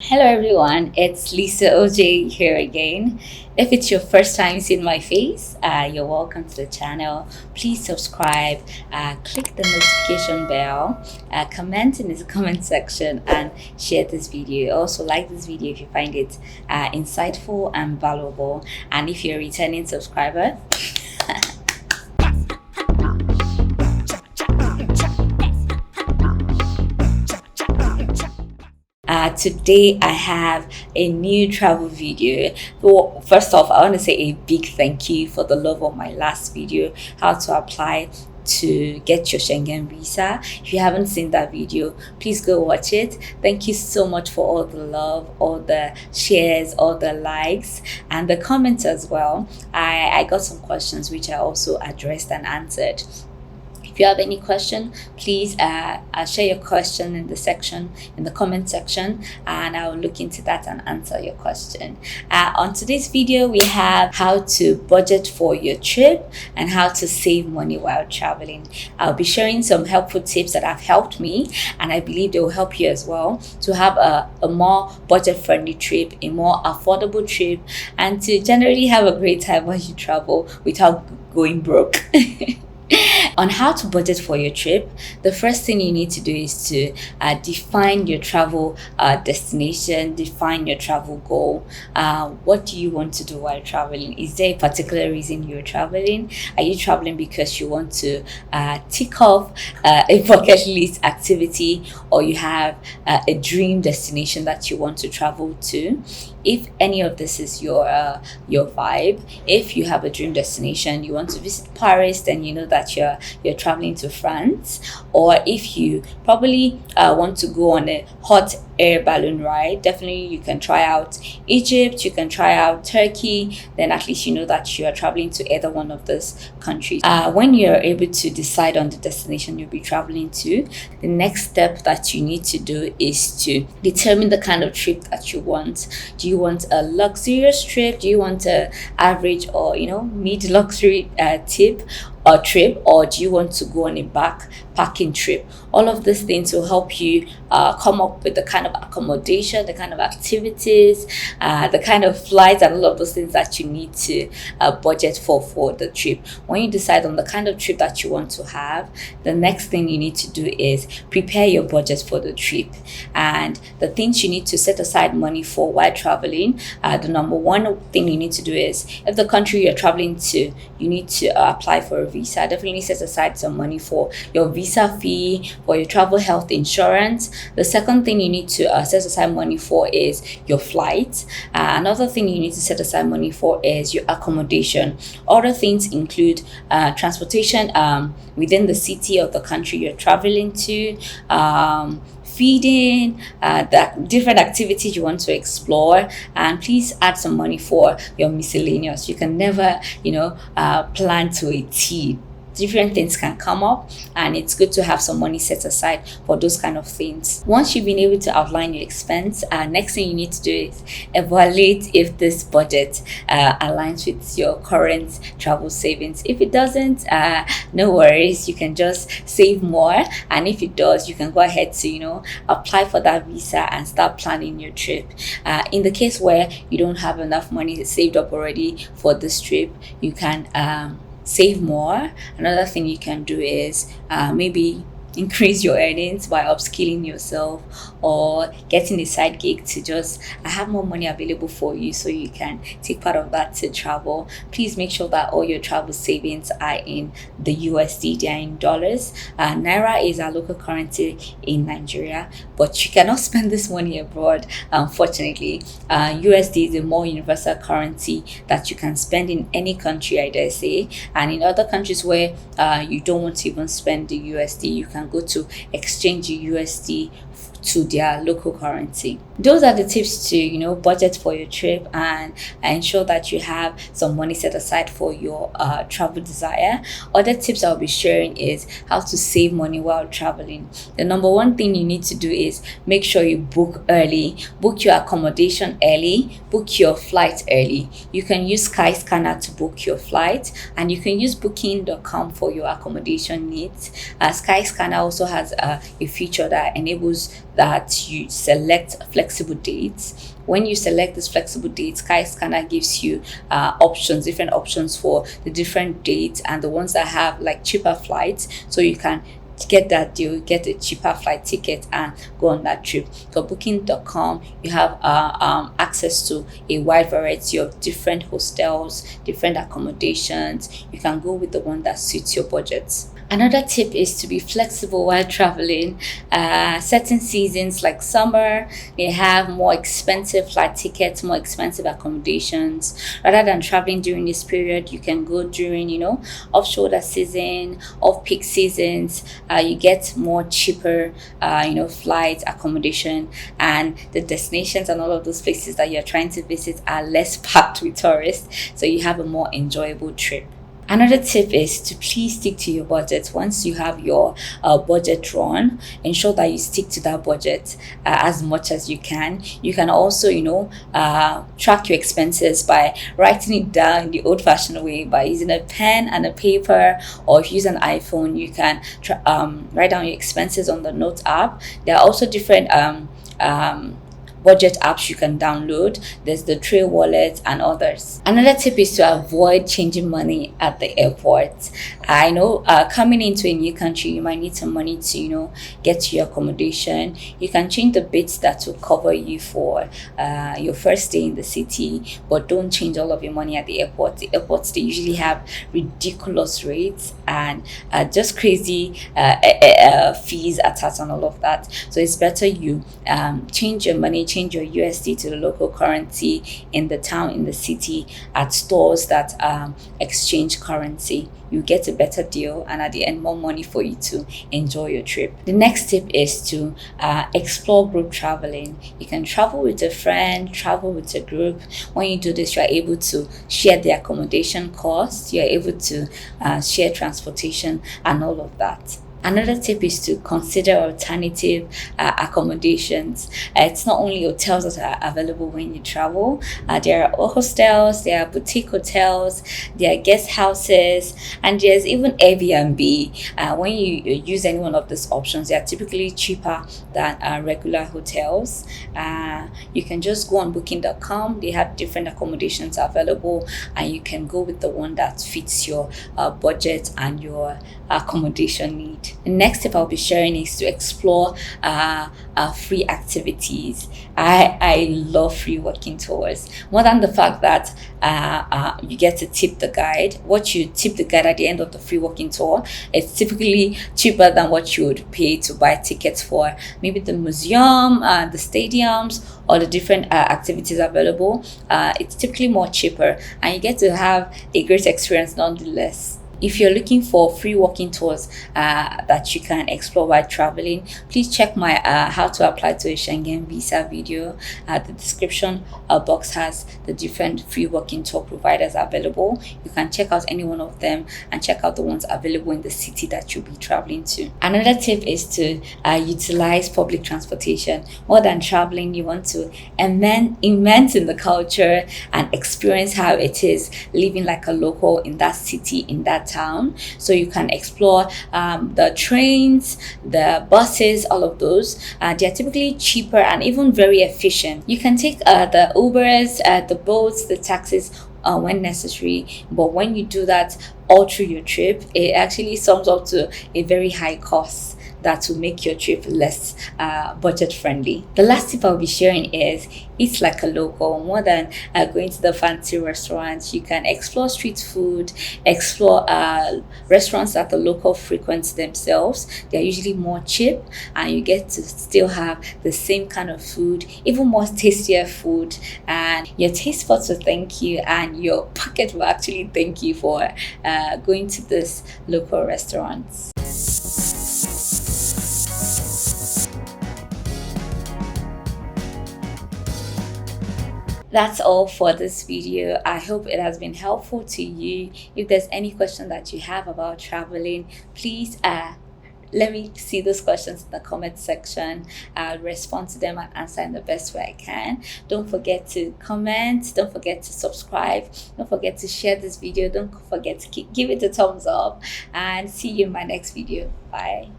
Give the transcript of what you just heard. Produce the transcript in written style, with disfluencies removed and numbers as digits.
Hello everyone, it's Lisa OJ here again. If it's your first time seeing my face, you're welcome to the channel. Please subscribe, click the notification bell, comment in the comment section, and share this video. Also, like this video if you find it insightful and valuable. And if you're a returning subscriber, today I have a new travel video. Well, first off, I want to say a big thank you for the love of my last video, how to apply to get your Schengen visa. If you haven't seen that video, please go watch it. Thank you so much for all the love, all the shares, all the likes, and the comments as well. I got some questions which I also addressed and answered. If you have any question, please share your question in the comment section, and I will look into that and answer your question. On today's video, we have how to budget for your trip and how to save money while traveling. I'll be sharing some helpful tips that have helped me, and I believe they will help you as well to have a more budget-friendly trip, a more affordable trip, and to generally have a great time when you travel without going broke. On how to budget for your trip, the first thing you need to do is to define your travel destination, define your travel goal. What do you want to do while traveling? Is there a particular reason you're traveling? Are you traveling because you want to tick off a bucket list activity, or you have a dream destination that you want to travel to? If any of this is your vibe, if you have a dream destination, you want to visit Paris, then you know that you're traveling to France. Or if you probably want to go on a hot air balloon ride, definitely you can try out Egypt, you can try out Turkey. Then at least you know that you are traveling to either one of those countries. When you're able to decide on the destination you'll be traveling to, the next step that you need to do is to determine the kind of trip that you want. Do you want a luxurious trip? Do you want a average or mid luxury trip, or do you want to go on a backpacking trip? All of these things will help you come up with the kind of accommodation, the kind of activities, the kind of flights, and all of those things that you need to budget for the trip. When you decide on the kind of trip that you want to have, the next thing you need to do is prepare your budget for the trip. And the things you need to set aside money for while traveling, the number one thing you need to do is, if the country you're traveling to, you need to apply for a visa, definitely set aside some money for your visa fee, for your travel health insurance. The second thing you need to set aside money for is your flights. Another thing you need to set aside money for is your accommodation. Other things include transportation within the city of the country you're traveling to, feeding, the different activities you want to explore, and please add some money for your miscellaneous. You can never, plan to a T. Different things can come up, and it's good to have some money set aside for those kind of things. Once you've been able to outline your expense, next thing you need to do is evaluate if this budget aligns with your current travel savings. If it doesn't, no worries, you can just save more, and if it does, you can go ahead to apply for that visa and start planning your trip. In the case where you don't have enough money saved up already for this trip, you can save more. Another thing you can do is maybe increase your earnings by upskilling yourself or getting a side gig to just have more money available for you, so you can take part of that to travel. Please make sure that all your travel savings are in the USD, they are in dollars. Naira is our local currency in Nigeria, but you cannot spend this money abroad, unfortunately. USD is a more universal currency that you can spend in any country, I dare say. And in other countries where you don't want to even spend the USD, you can go to exchange your USD to their local currency. Those are the tips to budget for your trip and ensure that you have some money set aside for your travel desire. Other tips I'll be sharing is how to save money while traveling. The number one thing you need to do is make sure you book early, book your accommodation early, book your flight early. You can use Skyscanner to book your flight, and you can use booking.com for your accommodation needs. Skyscanner also has a feature that enables that you select flexible dates. When you select this flexible dates, Skyscanner gives you different options for the different dates and the ones that have like cheaper flights, so you can get that deal, get a cheaper flight ticket and go on that trip. So booking.com, you have access to a wide variety of different hostels, different accommodations. You can go with the one that suits your budget. Another tip is to be flexible while traveling. Certain seasons like summer, they have more expensive flight tickets, more expensive accommodations. Rather than traveling during this period, you can go during, off-shoulder season, off-peak seasons. You get more cheaper, flight accommodation, and the destinations and all of those places that you're trying to visit are less packed with tourists, so you have a more enjoyable trip. Another tip is to please stick to your budget. Once you have your budget drawn, ensure that you stick to that budget as much as you can. You can also, track your expenses by writing it down the old-fashioned way by using a pen and a paper, or if you use an iPhone, you can write down your expenses on the Notes app. There are also different budget apps you can download. There's the Trail Wallet and others. Another tip is to avoid changing money at the airport. I know coming into a new country, you might need some money to get to your accommodation. You can change the bits that will cover you for your first day in the city, but don't change all of your money at the airport. The airports, they usually have ridiculous rates and just crazy fees attached on all of that. So it's better you change your money, change your USD to the local currency in the town, in the city, at stores that exchange currency. You get a better deal, and at the end, more money for you to enjoy your trip. The next tip is to explore group traveling. You can travel with a friend, travel with a group. When you do this, you are able to share the accommodation costs, you are able to share transportation and all of that. Another tip is to consider alternative accommodations. It's not only hotels that are available when you travel. There are hostels, there are boutique hotels, there are guest houses, and there's even Airbnb. When you use any one of these options, they are typically cheaper than regular hotels. You can just go on booking.com. They have different accommodations available, and you can go with the one that fits your budget and your accommodation need. The next tip I'll be sharing is to explore free activities. I love free walking tours. More than the fact that you get to tip the guide. What you tip the guide at the end of the free walking tour, it's typically cheaper than what you would pay to buy tickets for maybe the museum, the stadiums, or the different activities available. It's typically more cheaper, and you get to have a great experience nonetheless. If you're looking for free walking tours that you can explore while traveling, please check my how to apply to a Schengen visa video. The description box has the different free walking tour providers available. You can check out any one of them and check out the ones available in the city that you'll be traveling to. Another tip is to utilize public transportation. More than traveling, you want to immerse in the culture and experience how it is living like a local in that city, in that town. So you can explore the trains, the buses, all of those. They're typically cheaper and even very efficient. You can take the Ubers, the boats, the taxis when necessary, but when you do that all through your trip, it actually sums up to a very high cost that will make your trip less budget friendly. The last tip I'll be sharing is eat like a local. More than going to the fancy restaurants, you can explore street food, explore restaurants that the local frequent themselves. They're usually more cheap, and you get to still have the same kind of food, even more tastier food, and your taste buds will thank you, and your pocket will actually thank you for going to this local restaurants. That's all for this video. I hope it has been helpful to you. If there's any question that you have about traveling, please let me see those questions in the comment section. I'll respond to them and answer in the best way I can. Don't forget to comment, don't forget to subscribe, don't forget to share this video, don't forget to give it a thumbs up, and see you in my next video. Bye.